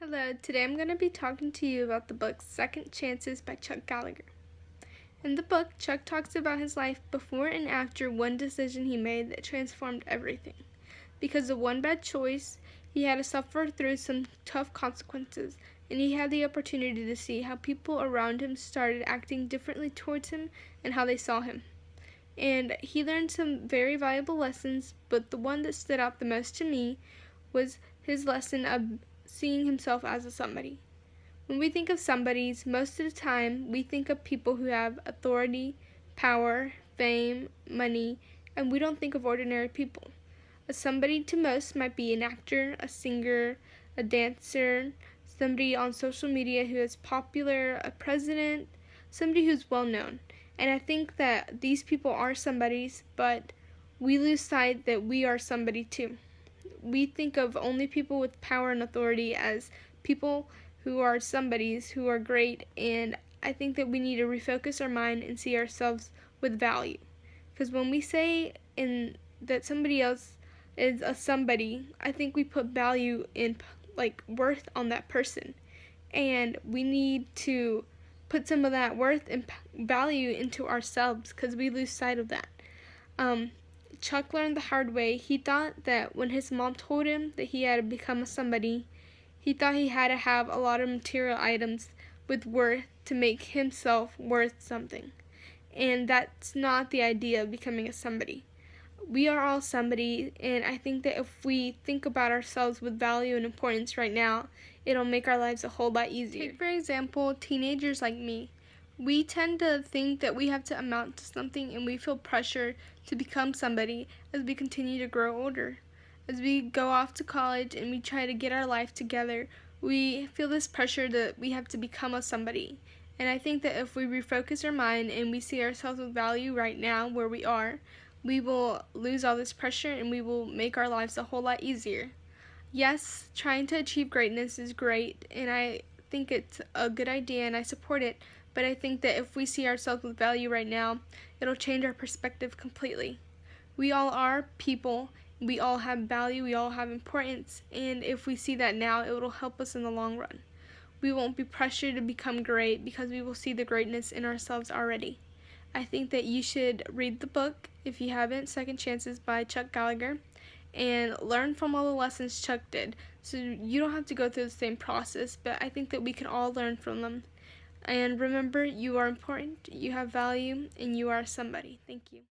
Hello, today I'm going to be talking to you about the book Second Chances by Chuck Gallagher. In the book, Chuck talks about his life before and after one decision he made that transformed everything. Because of one bad choice, he had to suffer through some tough consequences, and he had the opportunity to see how people around him started acting differently towards him and how they saw him. And he learned some very valuable lessons, but the one that stood out the most to me was his lesson of seeing himself as a somebody. When we think of somebodies, most of the time we think of people who have authority, power, fame, money, and we don't think of ordinary people. A somebody to most might be an actor, a singer, a dancer, somebody on social media who is popular, a president, somebody who's well known. And I think that these people are somebodies, but we lose sight that we are somebody too. We think of only people with power and authority as people who are somebodies who are great, and I think that we need to refocus our mind and see ourselves with value. Because when we say that somebody else is a somebody, I think we put value in, like, worth on that person, and we need to put some of that worth and value into ourselves because we lose sight of that. Chuck learned the hard way. He thought that when his mom told him that he had to become a somebody, he thought he had to have a lot of material items with worth to make himself worth something. And that's not the idea of becoming a somebody. We are all somebody, and I think that if we think about ourselves with value and importance right now, it'll make our lives a whole lot easier. Take, for example, teenagers like me. We tend to think that we have to amount to something, and we feel pressure to become somebody as we continue to grow older. As we go off to college and we try to get our life together, we feel this pressure that we have to become a somebody. And I think that if we refocus our mind and we see ourselves with value right now where we are, we will lose all this pressure and we will make our lives a whole lot easier. Yes, trying to achieve greatness is great, and I think it's a good idea and I support it, but I think that if we see ourselves with value right now, it'll change our perspective completely. We all are people, we all have value, we all have importance, and if we see that now, it will help us in the long run. We won't be pressured to become great because we will see the greatness in ourselves already. I think that you should read the book, if you haven't, Second Chances by Chuck Gallagher, and learn from all the lessons Chuck did. So you don't have to go through the same process, but I think that we can all learn from them. And remember, you are important, you have value, and you are somebody. Thank you.